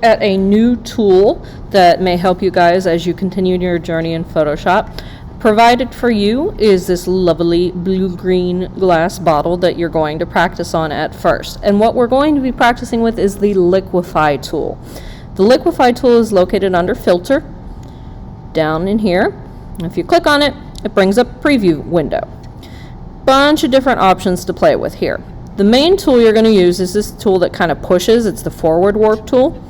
at a new tool that may help you guys as you continue your journey in Photoshop. Provided for you is this lovely blue-green glass bottle that you're going to practice on at first. And what we're going to be practicing with is the Liquify tool. The Liquify tool is located under Filter, down in here. If you click on it, it brings up a preview window. Bunch of different options to play with here. The main tool you're going to use is this tool that kind of pushes. It's the forward warp tool.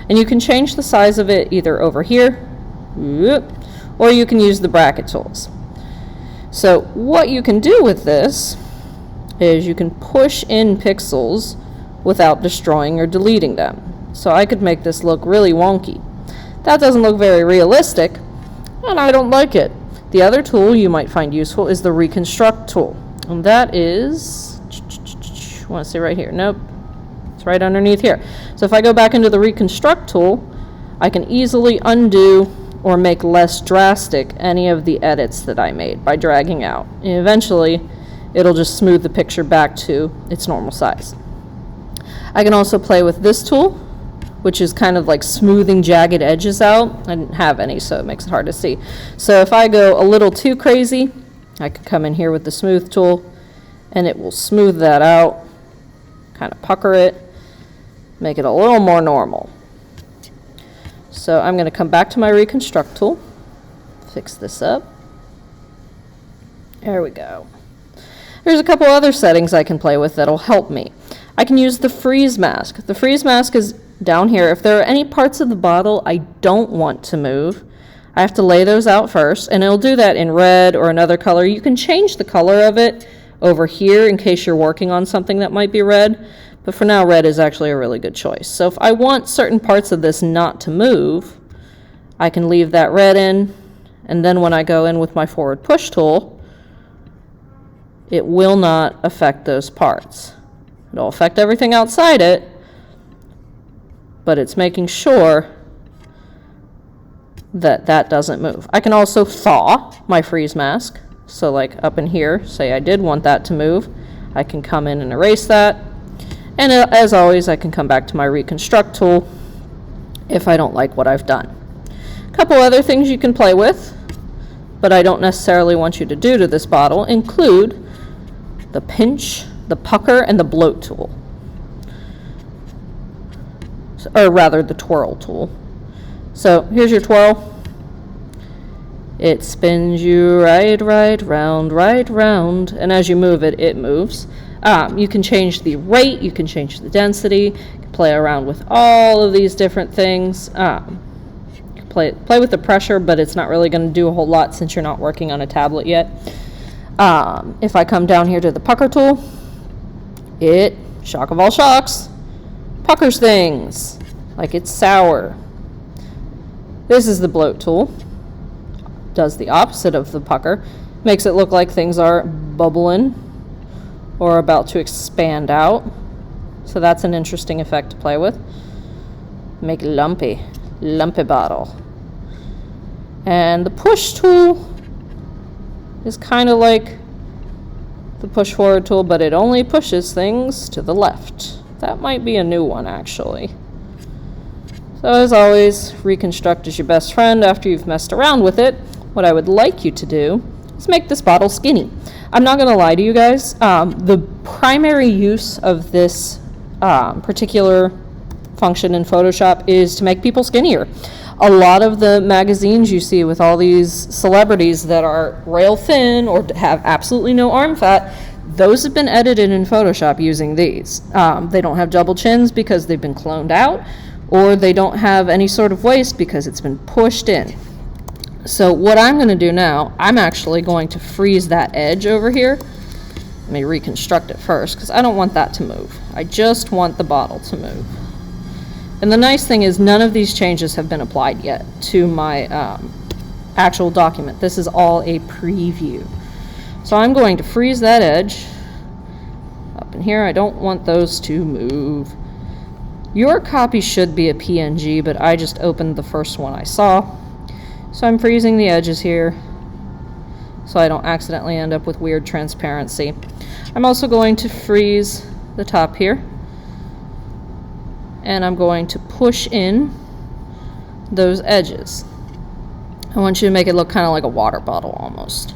And you can change the size of it either over here, or you can use the bracket tools. So what you can do with this is you can push in pixels without destroying or deleting them. So I could make this look really wonky. That doesn't look very realistic, and I don't like it. The other tool you might find useful is the Reconstruct tool. And that is, I want to see right here. Nope, it's right underneath here. So if I go back into the Reconstruct tool, I can easily undo or make less drastic any of the edits that I made by dragging out. And eventually, it'll just smooth the picture back to its normal size. I can also play with this tool, which is kind of like smoothing jagged edges out. I didn't have any, so it makes it hard to see. So if I go a little too crazy, I can come in here with the Smooth tool, and it will smooth that out, kind of pucker it, make it a little more normal. So I'm going to come back to my Reconstruct tool, fix this up. There we go. There's a couple other settings I can play with that'll help me. I can use the freeze mask. The freeze mask is down here. If there are any parts of the bottle I don't want to move, I have to lay those out first, and it'll do that in red or another color. You can change the color of it over here in case you're working on something that might be red. But for now, red is actually a really good choice. So if I want certain parts of this not to move, I can leave that red in, and then when I go in with my forward push tool, it will not affect those parts. It'll affect everything outside it, but it's making sure that that doesn't move. I can also thaw my freeze mask. So like up in here, say I did want that to move, I can come in and erase that. And as always, I can come back to my Reconstruct tool if I don't like what I've done. A couple other things you can play with, but I don't necessarily want you to do to this bottle, include the pinch, the pucker, and the bloat tool. Or rather, the twirl tool. So here's your twirl. It spins you right round, and as you move it, it moves. You can change the rate, you can change the density, you can play around with all of these different things. You can play with the pressure, but it's not really going to do a whole lot since you're not working on a tablet yet. If I come down here to the pucker tool, it, shock of all shocks, puckers things like it's sour. This is the bloat tool. Does the opposite of the pucker, makes it look like things are bubbling or about to expand out. So that's an interesting effect to play with. Make lumpy bottle. And the push tool is kind of like the push forward tool, but it only pushes things to the left. That might be a new one, actually. So as always, Reconstruct is your best friend after you've messed around with it. What I would like you to do is make this bottle skinny. I'm not going to lie to you guys. The primary use of this particular function in Photoshop is to make people skinnier. A lot of the magazines you see with all these celebrities that are rail thin or have absolutely no arm fat, those have been edited in Photoshop using these. They don't have double chins because they've been cloned out, or they don't have any sort of waist because it's been pushed in. So what I'm going to do now, I'm actually going to freeze that edge over here. Let me reconstruct it first because I don't want that to move. I just want the bottle to move. And the nice thing is none of these changes have been applied yet to my actual document. This is all a preview. So I'm going to freeze that edge up in here. I don't want those to move. Your copy should be a PNG, but I just opened the first one I saw. So I'm freezing the edges here so I don't accidentally end up with weird transparency. I'm also going to freeze the top here. and I'm going to push in those edges. I want you to make it look kind of like a water bottle almost.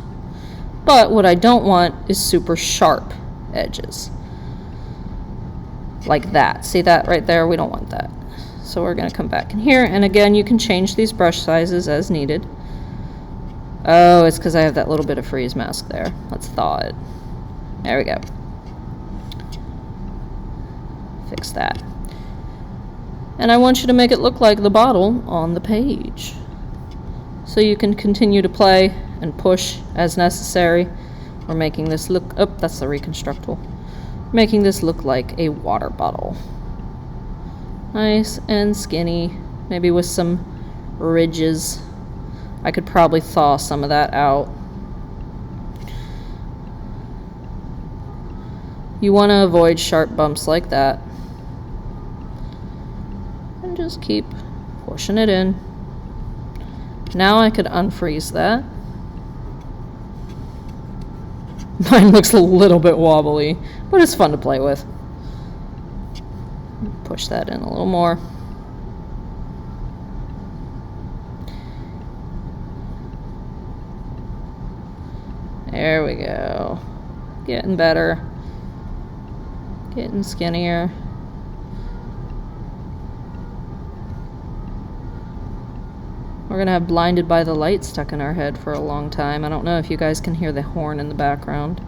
But what I don't want is super sharp edges. Like that. See that right there? We don't want that. So we're going to come back in here, and again, you can change these brush sizes as needed. Oh, it's because I have that little bit of freeze mask there. Let's thaw it. There we go. Fix that. And I want you to make it look like the bottle on the page. So you can continue to play and push as necessary. We're making this look, oh, that's the reconstruct tool. Making this look like a water bottle. Nice and skinny, maybe with some ridges. I could probably thaw some of that out. You want to avoid sharp bumps like that. And just keep pushing it in. Now I could unfreeze that. Mine looks a little bit wobbly, but it's fun to play with. Push that in a little more. There we go. Getting better. Getting skinnier. We're gonna have Blinded by the Light stuck in our head for a long time. I don't know if you guys can hear the horn in the background.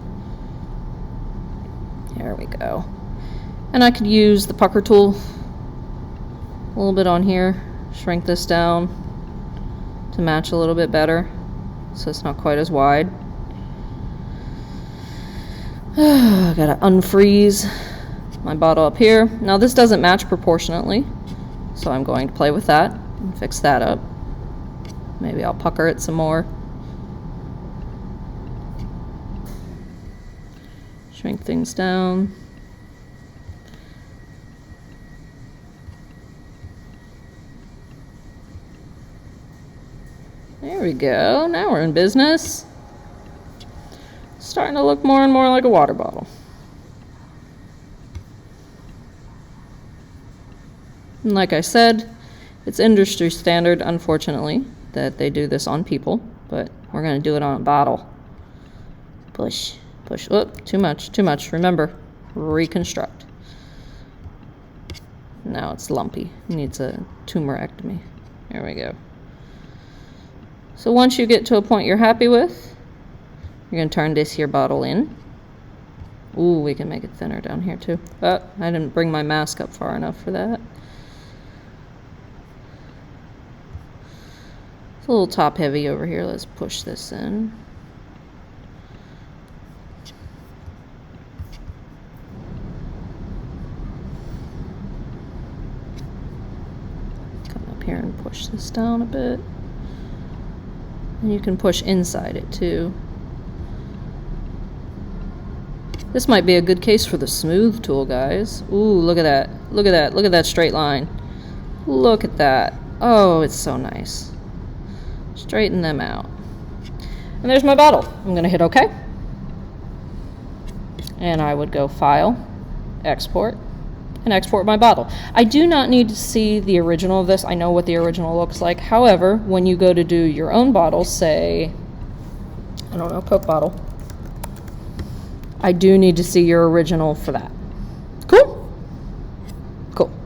There we go. And I could use the pucker tool a little bit on here, shrink this down to match a little bit better so it's not quite as wide. I gotta unfreeze my bottle up here. Now this doesn't match proportionately, so I'm going to play with that and fix that up. Maybe I'll pucker it some more. Shrink things down. There we go. Now we're in business. Starting to look more and more like a water bottle. And like I said, it's industry standard, unfortunately, that they do this on people, but we're going to do it on a bottle. Push, push. Oh, too much, too much. Remember, reconstruct. Now it's lumpy. It needs a tumorectomy. There we go. So once you get to a point you're happy with, you're going to turn this here bottle in. Ooh, we can make it thinner down here too. Oh, I didn't bring my mask up far enough for that. It's a little top heavy over here. Let's push this in. Come up here and push this down a bit. And you can push inside it too. This might be a good case for the smooth tool, guys. Ooh, look at that. Look at that. Look at that straight line. Look at that. Oh, it's so nice. Straighten them out. And there's my bottle. I'm going to hit OK. And I would go File, Export, and export my bottle. I do not need to see the original of this. I know what the original looks like. However, when you go to do your own bottle, say, I don't know, Coke bottle, I do need to see your original for that. Cool? Cool.